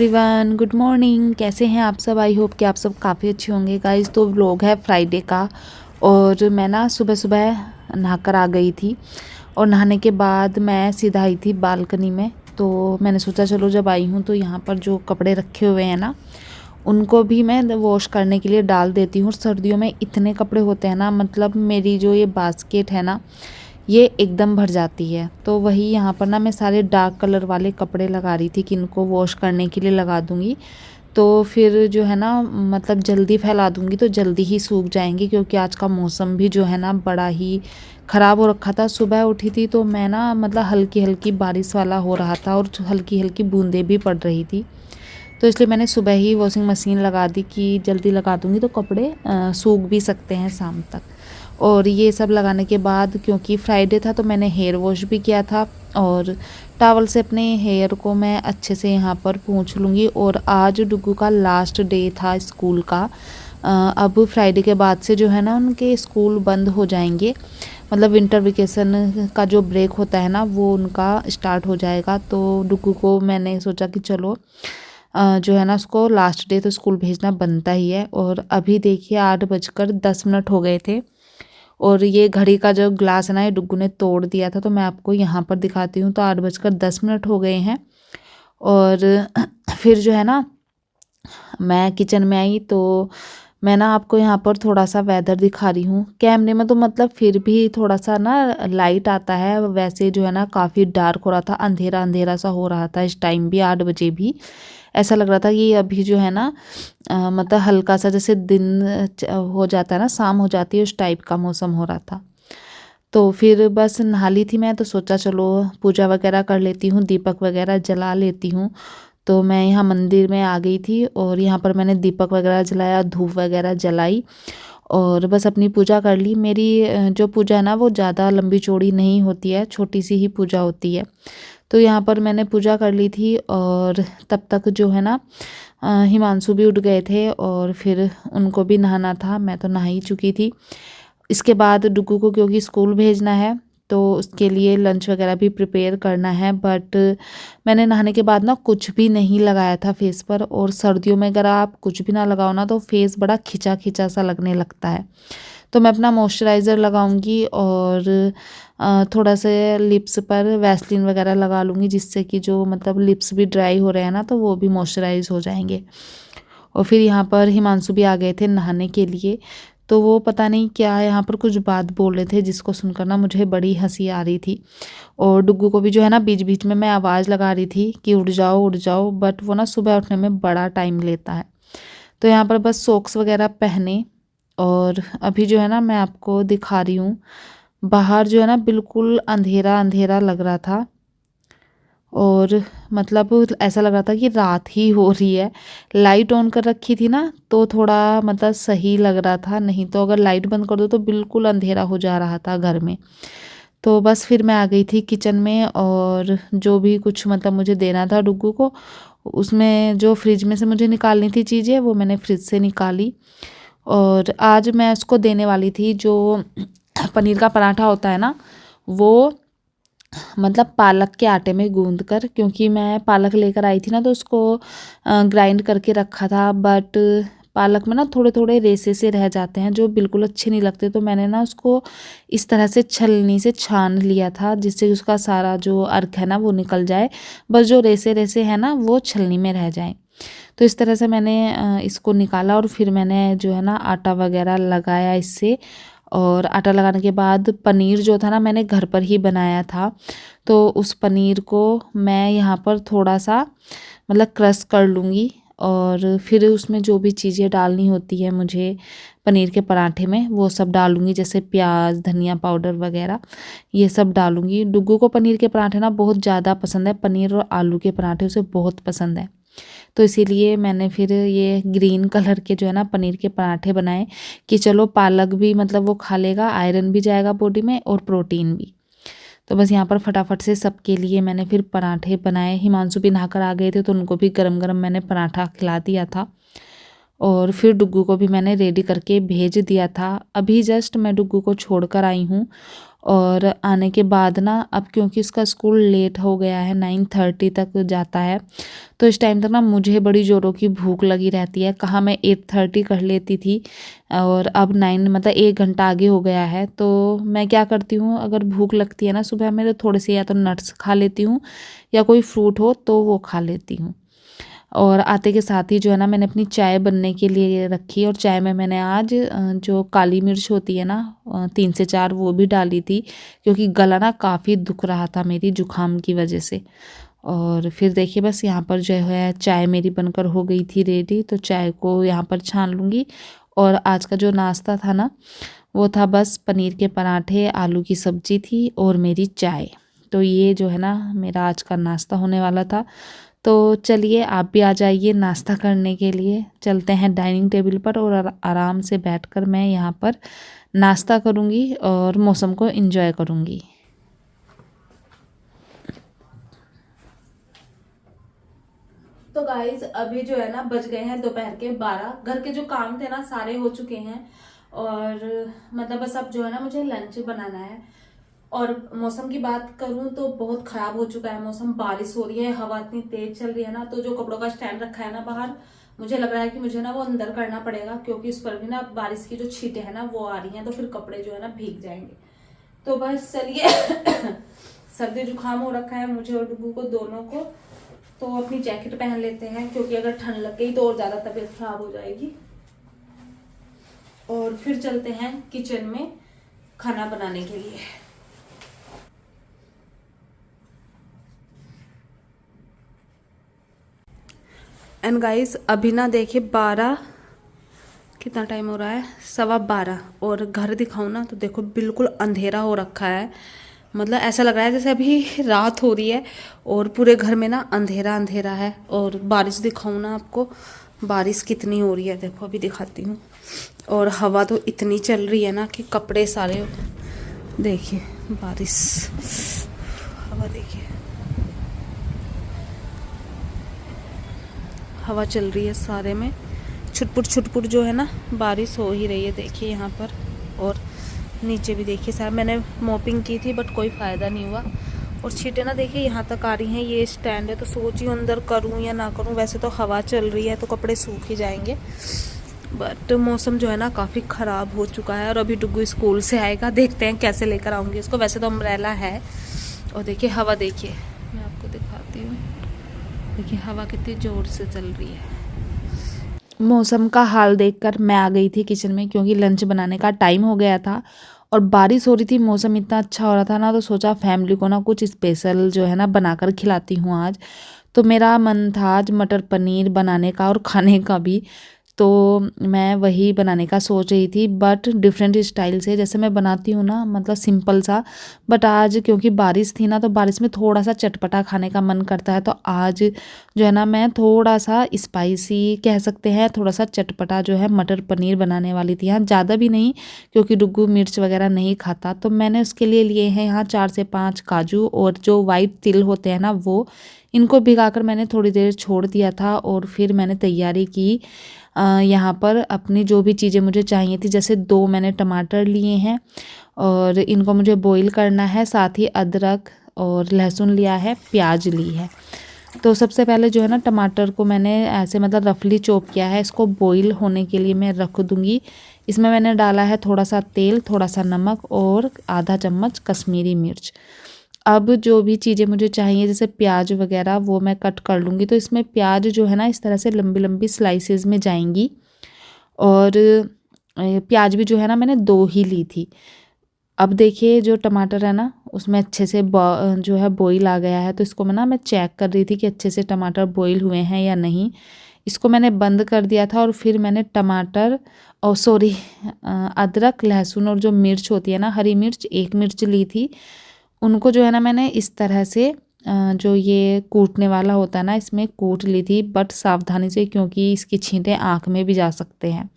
Everyone, good morning. कैसे हैं आप सब? आई होप कि आप सब काफ़ी अच्छे होंगे गाइस। तो व्लॉग है फ्राइडे का और मैं ना सुबह सुबह नहाकर आ गई थी और नहाने के बाद मैं सीधा आई थी बालकनी में। तो मैंने सोचा चलो जब आई हूँ तो यहाँ पर जो कपड़े रखे हुए हैं ना उनको भी मैं वॉश करने के लिए डाल देती हूँ। सर्दियों में इतने कपड़े होते हैं ना, मतलब मेरी जो ये बास्केट है ना ये एकदम भर जाती है। तो वही यहाँ पर ना मैं सारे डार्क कलर वाले कपड़े लगा रही थी कि इनको वॉश करने के लिए लगा दूँगी। तो फिर जो है ना मतलब जल्दी फैला दूँगी तो जल्दी ही सूख जाएंगे, क्योंकि आज का मौसम भी जो है ना बड़ा ही ख़राब हो रखा था। सुबह उठी थी तो मैं ना मतलब हल्की हल्की बारिश वाला हो रहा था और हल्की हल्की बूंदें भी पड़ रही थी। तो इसलिए मैंने सुबह ही वॉशिंग मशीन लगा दी कि जल्दी लगा दूँगी तो कपड़े सूख भी सकते हैं शाम तक। और ये सब लगाने के बाद क्योंकि फ्राइडे था तो मैंने हेयर वॉश भी किया था और टॉवल से अपने हेयर को मैं अच्छे से यहाँ पर पोंछ लूँगी। और आज डुग्गू का लास्ट डे था स्कूल का। अब फ्राइडे के बाद से जो है ना उनके स्कूल बंद हो जाएंगे, मतलब विंटर वेकेशन का जो ब्रेक होता है ना वो उनका स्टार्ट हो जाएगा। तो डुग्गू को मैंने सोचा कि चलो जो है ना उसको लास्ट डे तो स्कूल भेजना बनता ही है। और अभी देखिए 8:10 हो गए थे और ये घड़ी का जो ग्लास है ना ये डुग्गू ने तोड़ दिया था। तो मैं आपको यहाँ पर दिखाती हूँ। तो 8:10 हो गए हैं और फिर जो है ना मैं किचन में आई तो मैं ना आपको यहाँ पर थोड़ा सा वेदर दिखा रही हूँ कैमरे में। तो मतलब फिर भी थोड़ा सा ना लाइट आता है, वैसे जो है ना काफ़ी डार्क हो रहा था, अंधेरा अंधेरा सा हो रहा था। इस टाइम भी 8 बजे भी ऐसा लग रहा था कि अभी जो है ना मतलब हल्का सा जैसे दिन हो जाता है ना, शाम हो जाती है, उस टाइप का मौसम हो रहा था। तो फिर बस नहा ली थी मैं, तो सोचा चलो पूजा वगैरह कर लेती हूँ, दीपक वगैरह जला लेती हूँ। तो मैं यहाँ मंदिर में आ गई थी और यहाँ पर मैंने दीपक वगैरह जलाया, धूप वगैरह जलाई और बस अपनी पूजा कर ली। मेरी जो पूजा है ना वो ज़्यादा लंबी चौड़ी नहीं होती है, छोटी सी ही पूजा होती है। तो यहाँ पर मैंने पूजा कर ली थी और तब तक जो है ना हिमांशु भी उठ गए थे और फिर उनको भी नहाना था। मैं तो नहा ही चुकी थी। इसके बाद डुग्गू को क्योंकि स्कूल भेजना है तो उसके लिए लंच वगैरह भी प्रिपेयर करना है। बट मैंने नहाने के बाद ना कुछ भी नहीं लगाया था फेस पर। और सर्दियों में अगर आप कुछ भी ना लगाओ ना तो फेस बड़ा खिंचा खिंचा सा लगने लगता है। तो मैं अपना मॉइस्चराइज़र लगाऊंगी और थोड़ा सा लिप्स पर वैसलीन वगैरह लगा लूँगी, जिससे कि जो मतलब लिप्स भी ड्राई हो रहे हैं ना तो वो भी मॉइस्चराइज हो जाएंगे। और फिर यहाँ पर हिमांशु भी आ गए थे नहाने के लिए। तो वो पता नहीं क्या यहाँ पर कुछ बात बोल रहे थे जिसको सुनकर ना मुझे बड़ी हंसी आ रही थी। और डुग्गू को भी जो है ना बीच बीच में मैं आवाज़ लगा रही थी कि उठ जाओ, बट वो ना सुबह उठने में बड़ा टाइम लेता है। तो यहाँ पर बस सॉक्स वगैरह पहने और अभी जो है ना मैं आपको दिखा रही हूँ, बाहर जो है ना बिल्कुल अंधेरा अंधेरा लग रहा था और मतलब ऐसा लग रहा था कि रात ही हो रही है। लाइट ऑन कर रखी थी ना तो थोड़ा मतलब सही लग रहा था, नहीं तो अगर लाइट बंद कर दो तो बिल्कुल अंधेरा हो जा रहा था घर में। तो बस फिर मैं आ गई थी किचन में और जो भी कुछ मतलब मुझे देना था डुग्गू को, उसमें जो फ्रिज में से मुझे निकालनी थी चीज़ें वो मैंने फ्रिज से निकाली। और आज मैं उसको देने वाली थी जो पनीर का पराठा होता है ना वो, मतलब पालक के आटे में गूंद कर, क्योंकि मैं पालक लेकर आई थी ना तो उसको ग्राइंड करके रखा था। बट पालक में ना थोड़े थोड़े रेसे से रह जाते हैं जो बिल्कुल अच्छे नहीं लगते। तो मैंने ना उसको इस तरह से छलनी से छान लिया था जिससे उसका सारा जो अर्क है ना वो निकल जाए, बस जो रेसे रेसे हैं ना वो छलनी में रह जाए। तो इस तरह से मैंने इसको निकाला और फिर मैंने जो है ना आटा वगैरह लगाया इससे। और आटा लगाने के बाद पनीर जो था ना मैंने घर पर ही बनाया था, तो उस पनीर को मैं यहाँ पर थोड़ा सा मतलब क्रश कर लूँगी और फिर उसमें जो भी चीज़ें डालनी होती है मुझे पनीर के पराठे में वो सब डालूँगी, जैसे प्याज, धनिया पाउडर वगैरह ये सब डालूँगी। डुग्गू को पनीर के पराठे ना बहुत ज़्यादा पसंद है, पनीर और आलू के पराठे उसे बहुत पसंद है। तो इसीलिए मैंने फिर ये ग्रीन कलर के जो है ना पनीर के पराठे बनाए कि चलो पालक भी मतलब वो खा लेगा, आयरन भी जाएगा बॉडी में और प्रोटीन भी। तो बस यहाँ पर फटाफट से सबके लिए मैंने फिर पराठे बनाए। हिमांशु भी नहाकर आ गए थे तो उनको भी गरम गरम मैंने पराठा खिला दिया था और फिर डुग्गू को भी मैंने रेडी करके भेज दिया था। अभी जस्ट मैं डुग्गू को छोड़ कर आई हूँ और आने के बाद ना अब क्योंकि उसका स्कूल लेट हो गया है, 9:30 तक जाता है, तो इस टाइम तक ना मुझे बड़ी ज़ोरों की भूख लगी रहती है। कहाँ मैं 8:30 कर लेती थी और अब 9 मतलब 1 घंटा आगे हो गया है। तो मैं क्या करती हूँ, अगर भूख लगती है ना सुबह में, तो थोड़े से या तो नट्स खा लेती हूँ या कोई फ्रूट हो तो वो खा लेती हूँ। और आते के साथ ही जो है ना मैंने अपनी चाय बनने के लिए रखी, और चाय में मैंने आज जो काली मिर्च होती है ना 3 से 4 वो भी डाली थी, क्योंकि गला ना काफ़ी दुख रहा था मेरी जुकाम की वजह से। और फिर देखिए बस यहाँ पर जो है चाय मेरी बनकर हो गई थी रेडी, तो चाय को यहाँ पर छान लूँगी। और आज का जो नाश्ता था ना वो था बस पनीर के पराठे, आलू की सब्जी थी और मेरी चाय। तो ये जो है ना मेरा आज का नाश्ता होने वाला था। तो चलिए आप भी आ जाइए नाश्ता करने के लिए। चलते हैं डाइनिंग टेबल पर और आराम से बैठकर मैं यहाँ पर नाश्ता करूँगी और मौसम को एंजॉय करूँगी। तो गाइज अभी जो है ना बज गए हैं दोपहर के 12। घर के जो काम थे ना सारे हो चुके हैं, और मतलब बस अब जो है ना मुझे लंच बनाना है। और मौसम की बात करूं तो बहुत खराब हो चुका है मौसम, बारिश हो रही है, हवा इतनी तेज चल रही है ना, तो जो कपड़ों का स्टैंड रखा है ना बाहर, मुझे लग रहा है कि मुझे ना वो अंदर करना पड़ेगा, क्योंकि उस पर भी ना बारिश की जो छींटे है ना वो आ रही हैं, तो फिर कपड़े जो है ना भीग जाएंगे। तो बस चलिए सर्दी जुकाम हो रखा है मुझे और डुगू को दोनों को, तो अपनी जैकेट पहन लेते हैं, क्योंकि अगर ठंड लग गई तो और ज्यादा तबीयत खराब हो जाएगी। और फिर चलते हैं किचन में खाना बनाने के लिए। एंड गाइस अभी ना देखिए 12 कितना टाइम हो रहा है, 12:15, और घर दिखाऊं ना तो देखो बिल्कुल अंधेरा हो रखा है। मतलब ऐसा लग रहा है जैसे अभी रात हो रही है और पूरे घर में ना अंधेरा अंधेरा है। और बारिश दिखाऊं ना आपको, बारिश कितनी हो रही है देखो, अभी दिखाती हूँ। और हवा तो इतनी चल रही है ना कि कपड़े सारे, देखिए बारिश, हवा देखिए, हवा चल रही है सारे में, छुटपुट जो है ना बारिश हो ही रही है देखिए यहाँ पर। और नीचे भी देखिए सारा, मैंने मोपिंग की थी बट कोई फ़ायदा नहीं हुआ। और छींटे ना देखिए यहाँ तक आ रही हैं। ये स्टैंड है तो सोच ही अंदर करूँ या ना करूँ, वैसे तो हवा चल रही है तो कपड़े सूख ही जाएंगे, बट मौसम जो है ना काफ़ी ख़राब हो चुका है। और अभी डुगू स्कूल से आएगा, देखते हैं कैसे लेकर आऊँगी इसको। वैसे तो अम्ब्रेला है। और देखिए हवा देखिए, मैं आपको दिखाती हूँ, देखिए हवा कितनी ज़ोर से चल रही है। मौसम का हाल देखकर मैं आ गई थी किचन में, क्योंकि लंच बनाने का टाइम हो गया था और बारिश हो रही थी, मौसम इतना अच्छा हो रहा था ना, तो सोचा फैमिली को ना कुछ स्पेशल जो है ना बनाकर खिलाती हूँ आज। तो मेरा मन था आज मटर पनीर बनाने का और खाने का भी, तो मैं वही बनाने का सोच रही थी, बट डिफरेंट स्टाइल से, जैसे मैं बनाती हूँ ना मतलब सिंपल सा। बट आज क्योंकि बारिश थी ना, तो बारिश में थोड़ा सा चटपटा खाने का मन करता है, तो आज जो है ना मैं थोड़ा सा स्पाइसी कह सकते हैं, थोड़ा सा चटपटा जो है मटर पनीर बनाने वाली थी। यहाँ ज़्यादा भी नहीं, क्योंकि डुग्गू मिर्च वगैरह नहीं खाता, तो मैंने उसके लिए लिए हैं यहाँ 4 से 5 काजू, और जो वाइट तिल होते हैं ना वो, इनको भिगाकर मैंने थोड़ी देर छोड़ दिया था। और फिर मैंने तैयारी की यहाँ पर अपनी जो भी चीज़ें मुझे चाहिए थी, जैसे 2 मैंने टमाटर लिए हैं और इनको मुझे बॉईल करना है, साथ ही अदरक और लहसुन लिया है, प्याज ली है। तो सबसे पहले जो है ना टमाटर को मैंने ऐसे मतलब रफली चॉप किया है, इसको बॉईल होने के लिए मैं रख दूँगी। इसमें मैंने डाला है थोड़ा सा तेल, थोड़ा सा नमक और आधा चम्मच कश्मीरी मिर्च। अब जो भी चीज़ें मुझे चाहिए जैसे प्याज वगैरह वो मैं कट कर लूँगी। तो इसमें प्याज जो है ना इस तरह से लंबी लंबी स्लाइसेस में जाएंगी। और प्याज भी जो है ना मैंने 2 ही ली थी। अब देखिए जो टमाटर है ना उसमें अच्छे से जो है बॉईल आ गया है, तो इसको मैं चेक कर रही थी कि अच्छे से टमाटर बॉईल हुए हैं या नहीं। इसको मैंने बंद कर दिया था और फिर मैंने टमाटर और अदरक लहसुन और जो मिर्च होती है ना हरी मिर्च, 1 मिर्च ली थी, उनको जो है ना मैंने इस तरह से जो ये कूटने वाला होता है ना इसमें कूट ली थी, बट सावधानी से, क्योंकि इसकी छींटे आँख में भी जा सकते हैं।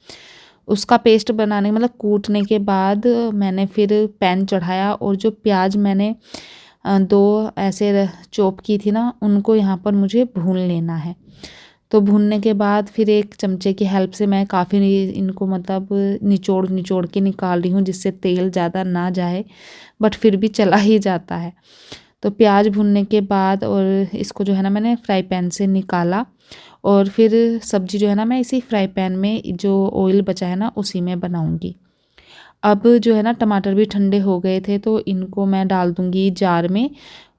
उसका पेस्ट बनाने मतलब कूटने के बाद मैंने फिर पैन चढ़ाया और जो प्याज मैंने 2 ऐसे चॉप की थी ना उनको यहाँ पर मुझे भून लेना है। तो भूनने के बाद फिर एक चमचे की हेल्प से मैं काफ़ी इनको मतलब निचोड़ निचोड़ के निकाल रही हूँ, जिससे तेल ज़्यादा ना जाए, बट फिर भी चला ही जाता है। तो प्याज भूनने के बाद और इसको जो है ना मैंने फ्राई पैन से निकाला, और फिर सब्ज़ी जो है ना मैं इसी फ्राई पैन में जो ऑयल बचा है ना उसी में बनाऊँगी। अब जो है ना टमाटर भी ठंडे हो गए थे, तो इनको मैं डाल दूँगी जार में।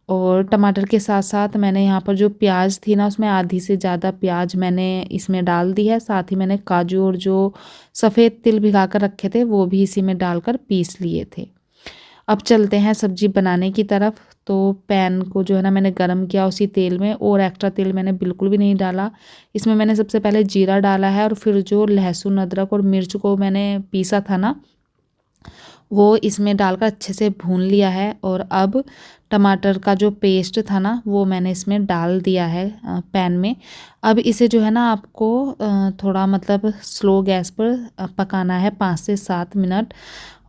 और टमाटर के साथ साथ मैंने यहाँ पर जो प्याज थी ना उसमें आधी से ज़्यादा प्याज मैंने इसमें डाल दी है। साथ ही मैंने काजू और जो सफ़ेद तिल भिगा कर रखे थे वो भी इसी में डालकर पीस लिए थे। अब चलते हैं सब्ज़ी बनाने की तरफ। तो पैन को जो है ना मैंने गरम किया उसी तेल में, और एक्स्ट्रा तेल मैंने बिल्कुल भी नहीं डाला। इसमें मैंने सबसे पहले जीरा डाला है, और फिर जो लहसुन अदरक और मिर्च को मैंने पीसा था ना वो इसमें डालकर अच्छे से भून लिया है। और अब टमाटर का जो पेस्ट था ना वो मैंने इसमें डाल दिया है पैन में। अब इसे जो है ना आपको थोड़ा मतलब स्लो गैस पर पकाना है 5 से 7 मिनट।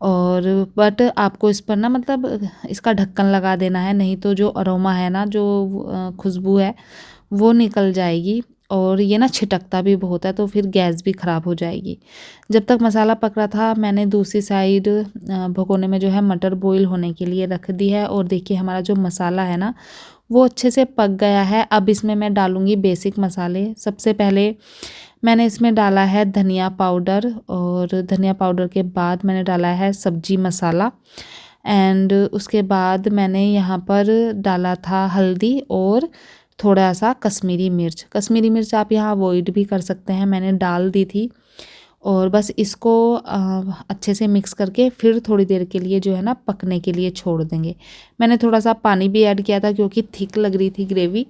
और बट आपको इस पर ना मतलब इसका ढक्कन लगा देना है, नहीं तो जो अरोमा है ना, जो खुशबू है वो निकल जाएगी, और ये ना छिटकता भी बहुत है, तो फिर गैस भी ख़राब हो जाएगी। जब तक मसाला पक रहा था मैंने दूसरी साइड भगोने में जो है मटर बॉईल होने के लिए रख दी है। और देखिए हमारा जो मसाला है ना वो अच्छे से पक गया है। अब इसमें मैं डालूँगी बेसिक मसाले। सबसे पहले मैंने इसमें डाला है धनिया पाउडर, और धनिया पाउडर के बाद मैंने डाला है सब्जी मसाला, एंड उसके बाद मैंने यहाँ पर डाला था हल्दी और थोड़ा सा कश्मीरी मिर्च। कश्मीरी मिर्च आप यहाँ अवॉइड भी कर सकते हैं, मैंने डाल दी थी। और बस इसको अच्छे से मिक्स करके फिर थोड़ी देर के लिए जो है ना पकने के लिए छोड़ देंगे। मैंने थोड़ा सा पानी भी ऐड किया था क्योंकि थिक लग रही थी ग्रेवी।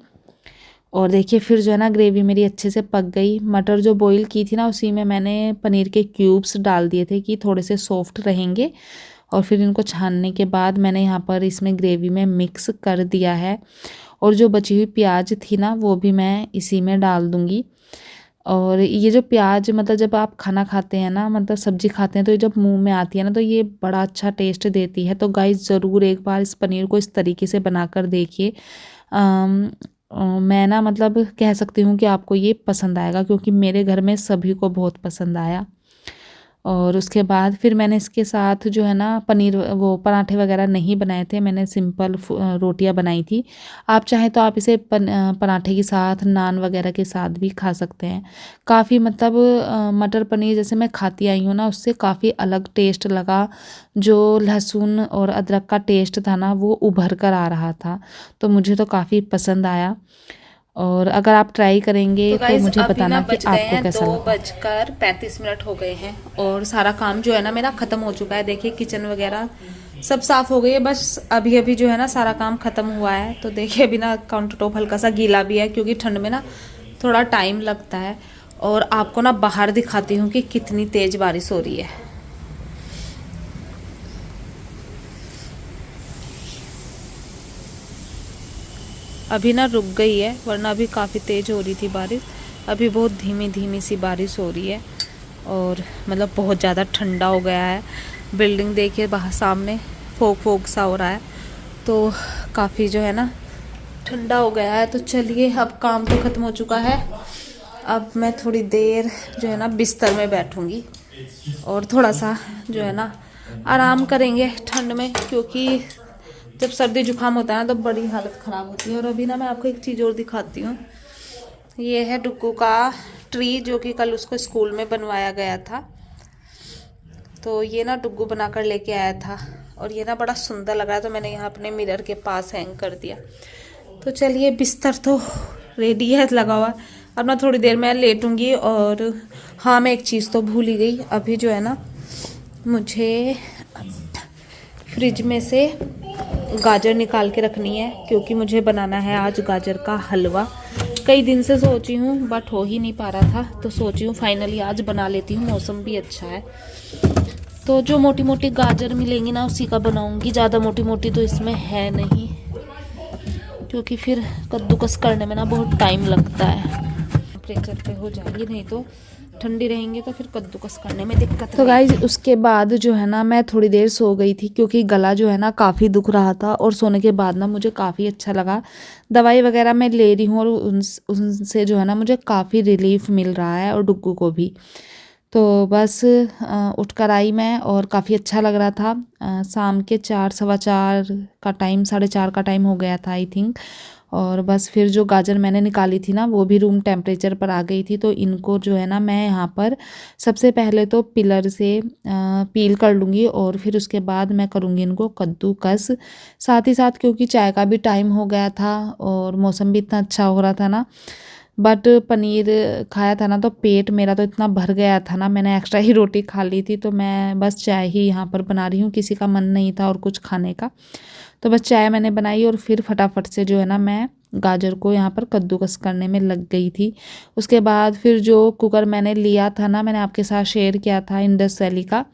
और देखिए फिर जो है ना ग्रेवी मेरी अच्छे से पक गई। मटर जो बॉईल की थी ना उसी में मैंने पनीर के क्यूब्स डाल दिए थे कि थोड़े से सॉफ्ट रहेंगे। और फिर इनको छानने के बाद मैंने यहाँ पर इसमें ग्रेवी में मिक्स कर दिया है। और जो बची हुई प्याज थी ना वो भी मैं इसी में डाल दूँगी। और ये जो प्याज मतलब जब आप खाना खाते हैं ना, मतलब सब्ज़ी खाते हैं, तो ये जब मुंह में आती है ना तो ये बड़ा अच्छा टेस्ट देती है। तो गाइस ज़रूर एक बार इस पनीर को इस तरीके से बनाकर देखिए। मैं ना मतलब कह सकती हूँ कि आपको ये पसंद आएगा, क्योंकि मेरे घर में सभी को बहुत पसंद आया। और उसके बाद फिर मैंने इसके साथ जो है ना पनीर वो पराठे वगैरह नहीं बनाए थे, मैंने सिंपल रोटियां बनाई थी। आप चाहें तो आप इसे पराठे के साथ नान वगैरह के साथ भी खा सकते हैं। काफ़ी मतलब मटर पनीर जैसे मैं खाती आई हूँ ना उससे काफ़ी अलग टेस्ट लगा। जो लहसुन और अदरक का टेस्ट था ना वो उभर कर आ रहा था, तो मुझे तो काफ़ी पसंद आया। और अगर आप ट्राई करेंगे तो मुझे बताना कि आपको कैसा लगा। 2:35 हो गए हैं और सारा काम जो है ना मेरा ख़त्म हो चुका है। देखिए किचन वगैरह सब साफ़ हो गई है, बस अभी अभी जो है ना सारा काम ख़त्म हुआ है। तो देखिए अभी ना काउंटर टॉप हल्का सा गीला भी है, क्योंकि ठंड में ना थोड़ा टाइम लगता है। और आपको ना बाहर दिखाती हूँ कि कितनी तेज़ बारिश हो रही है। अभी ना रुक गई है, वरना अभी काफ़ी तेज़ हो रही थी बारिश। अभी बहुत धीमी धीमी सी बारिश हो रही है, और मतलब बहुत ज़्यादा ठंडा हो गया है। बिल्डिंग देखिए बाहर सामने फोग फोग सा हो रहा है, तो काफ़ी जो है ना ठंडा हो गया है। तो चलिए अब काम तो ख़त्म हो चुका है। अब मैं थोड़ी देर जो है ना बिस्तर में बैठूँगी और थोड़ा सा जो है ना आराम करेंगे ठंड में, क्योंकि जब सर्दी जुकाम होता है ना तो बड़ी हालत ख़राब होती है। और अभी ना मैं आपको एक चीज़ और दिखाती हूँ। ये है डुग्गू का ट्री, जो कि कल उसको स्कूल में बनवाया गया था। तो ये ना डुग्गू बनाकर लेके आया था, और ये ना बड़ा सुंदर लग रहा है, तो मैंने यहाँ अपने मिरर के पास हैंग कर दिया। तो चलिए बिस्तर तो रेडी है लगा हुआ। अब ना थोड़ी देर में लेटूँगी। और हाँ मैं एक चीज़ तो भूल ही गई, अभी जो है ना मुझे फ्रिज में से गाजर निकाल के रखनी है, क्योंकि मुझे बनाना है आज गाजर का हलवा। कई दिन से सोची हूँ बट हो ही नहीं पा रहा था, तो सोची हूँ फाइनली आज बना लेती हूँ। मौसम भी अच्छा है, तो जो मोटी मोटी गाजर मिलेंगी ना उसी का बनाऊँगी। ज़्यादा मोटी मोटी तो इसमें है नहीं, क्योंकि फिर कद्दूकस करने में ना बहुत टाइम लगता है। टेम्परेचर पे हो जाएगी, नहीं तो ठंडी रहेंगे तो फिर कद्दूकस करने में दिक्कत। तो गाइस उसके बाद जो है ना मैं थोड़ी देर सो गई थी क्योंकि गला जो है ना काफ़ी दुख रहा था, और सोने के बाद ना मुझे काफ़ी अच्छा लगा। दवाई वगैरह मैं ले रही हूँ और उनसे जो है ना मुझे काफ़ी रिलीफ मिल रहा है, और डुग्गू को भी। तो बस उठ कर आई मैं, और काफ़ी अच्छा लग रहा था। शाम के 4 सवा 4 का टाइम, 4:30 का टाइम हो गया था आई थिंक। और बस फिर जो गाजर मैंने निकाली थी ना वो भी रूम टेम्परेचर पर आ गई थी, तो इनको जो है ना मैं यहाँ पर सबसे पहले तो पिलर से पील कर लूँगी, और फिर उसके बाद मैं करूँगी इनको कद्दूकस। साथ ही साथ क्योंकि चाय का भी टाइम हो गया था और मौसम भी इतना अच्छा हो रहा था ना, बट पनीर खाया था ना तो पेट मेरा तो इतना भर गया था ना, मैंने एक्स्ट्रा ही रोटी खा ली थी, तो मैं बस चाय ही यहाँ पर बना रही हूँ। किसी का मन नहीं था और कुछ खाने का, तो बस चाय मैंने बनाई और फिर फटाफट से जो है ना मैं गाजर को यहाँ पर कद्दूकस करने में लग गई थी। उसके बाद फिर जो कुकर मैंने लिया था ना, मैंने आपके साथ शेयर किया था इंडस वैली का,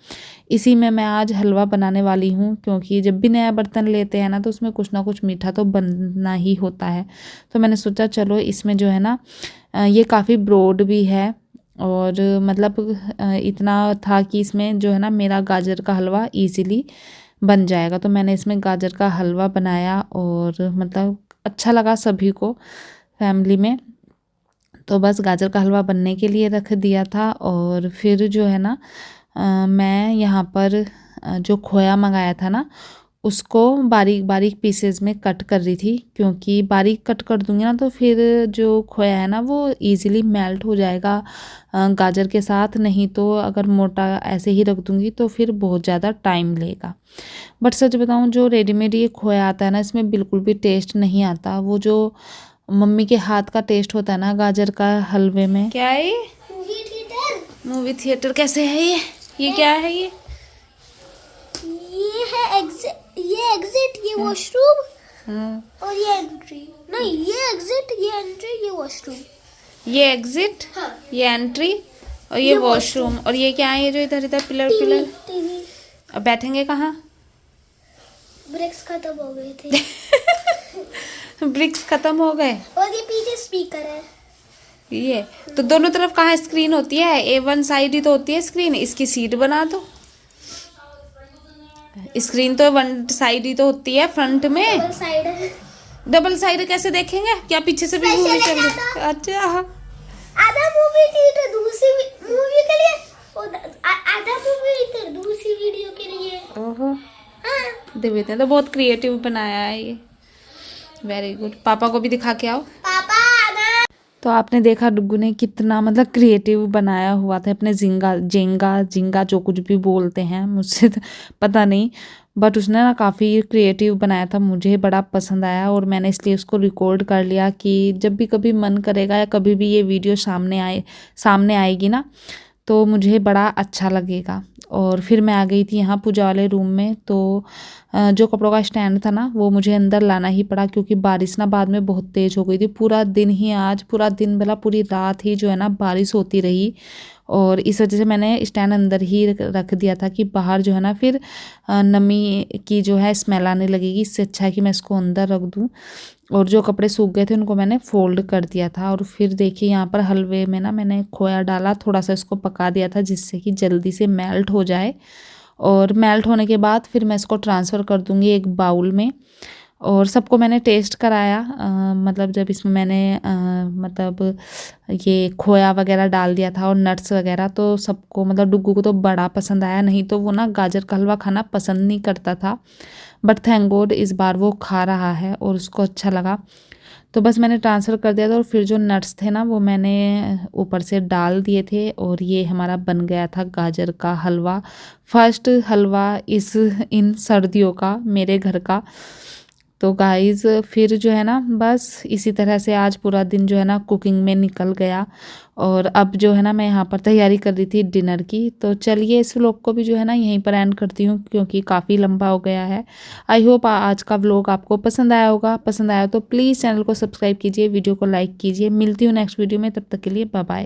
इसी में मैं आज हलवा बनाने वाली हूँ। क्योंकि जब भी नया बर्तन लेते हैं ना तो उसमें कुछ ना कुछ मीठा तो बनना ही होता है, तो मैंने सोचा चलो इसमें जो है ना ये काफ़ी ब्रॉड भी है, और मतलब इतना था कि इसमें जो है ना मेरा गाजर का हलवा ईज़िली बन जाएगा। तो मैंने इसमें गाजर का हलवा बनाया, और मतलब अच्छा लगा सभी को फैमिली में। तो बस गाजर का हलवा बनने के लिए रख दिया था, और फिर जो है ना मैं यहाँ पर जो खोया मंगाया था ना उसको बारीक बारीक पीसेस में कट कर रही थी, क्योंकि बारीक कट कर दूंगी ना तो फिर जो खोया है ना वो इजीली मेल्ट हो जाएगा गाजर के साथ। नहीं तो अगर मोटा ऐसे ही रख दूंगी तो फिर बहुत ज़्यादा टाइम लेगा। बट सच बताऊं, जो रेडीमेड ये खोया आता है ना इसमें बिल्कुल भी टेस्ट नहीं आता। वो जो मम्मी के हाथ का टेस्ट होता है ना गाजर का हलवे में। क्या है ये? मूवी थिएटर कैसे है ये क्या है ये है एग्जिट, ये वॉशरूम, और ये एंट्री। नहीं, ये एग्जिट, ये एंट्री, ये वॉशरूम। ये एग्जिट, हाँ। ये एंट्री और ये वॉशरूम। और ये क्या है, ये जो इधर इधर पिलर पिलर टीवी। अब बैठेंगे कहाँ? ब्रिक्स खत्म हो गए थे। ब्रिक्स खत्म हो गए। और ये पीछे स्पीकर है। ये तो दोनों तरफ कहाँ स्क्रीन होती है? A1 साइड ही तो होती है स्क्रीन। इसकी सीट बना दो। स्क्रीन तो वन साइड ही तो होती है फ्रंट में। डबल साइड है। डबल साइड कैसे देखेंगे? क्या पीछे से भी मूवी चल रही? अच्छा, आधा मूवी थिएटर दूसरी मूवी के लिए, और आधा मूवी थिएटर दूसरी वीडियो के लिए। ओहो, हाँ। दिव्य ने तो बहुत क्रिएटिव बनाया है ये। Very good. पापा को भी दिखा के आओ। पापा आना। तो आपने देखा डुग्गू ने कितना मतलब क्रिएटिव बनाया हुआ था अपने जिंगा जो कुछ भी बोलते हैं, मुझसे तो पता नहीं, बट उसने ना काफ़ी क्रिएटिव बनाया था। मुझे बड़ा पसंद आया, और मैंने इसलिए उसको रिकॉर्ड कर लिया कि जब भी कभी मन करेगा या कभी भी ये वीडियो सामने आएगी ना तो मुझे बड़ा अच्छा लगेगा। और फिर मैं आ गई थी यहाँ पूजा वाले रूम में। तो जो कपड़ों का स्टैंड था ना वो मुझे अंदर लाना ही पड़ा, क्योंकि बारिश ना बाद में बहुत तेज़ हो गई थी। पूरा दिन ही, आज पूरा दिन भला पूरी रात ही जो है ना बारिश होती रही, और इस वजह से मैंने स्टैंड अंदर ही रख दिया था कि बाहर जो है ना फिर नमी की जो है स्मेल आने लगेगी। इससे अच्छा है कि मैं इसको अंदर रख दूँ। और जो कपड़े सूख गए थे उनको मैंने फोल्ड कर दिया था। और फिर देखिए यहाँ पर हलवे में ना मैंने खोया डाला, थोड़ा सा इसको पका दिया था जिससे कि जल्दी से मेल्ट हो जाए। और मेल्ट होने के बाद फिर मैं इसको ट्रांसफ़र कर दूँगी एक बाउल में। और सबको मैंने टेस्ट कराया, मतलब जब इसमें मैंने मतलब ये खोया वगैरह डाल दिया था और नट्स वगैरह, तो सबको मतलब डुग्गू को तो बड़ा पसंद आया। नहीं तो वो ना गाजर का हलवा खाना पसंद नहीं करता था, बट थैंक गॉड इस बार वो खा रहा है और उसको अच्छा लगा। तो बस मैंने ट्रांसफ़र कर दिया था, और फिर जो नट्स थे ना वो मैंने ऊपर से डाल दिए थे, और ये हमारा बन गया था गाजर का हलवा। फर्स्ट हलवा इन सर्दियों का मेरे घर का। तो गाइज़ फिर जो है ना बस इसी तरह से आज पूरा दिन जो है ना कुकिंग में निकल गया। और अब जो है ना मैं यहाँ पर तैयारी कर रही थी डिनर की। तो चलिए इस व्लॉग को भी जो है ना यहीं पर एंड करती हूँ, क्योंकि काफ़ी लंबा हो गया है। आई होप आज का व्लॉग आपको पसंद आया होगा। पसंद आया तो प्लीज़ चैनल को सब्सक्राइब कीजिए, वीडियो को लाइक कीजिए। मिलती हूँ नेक्स्ट वीडियो में, तब तक के लिए बाय बाय।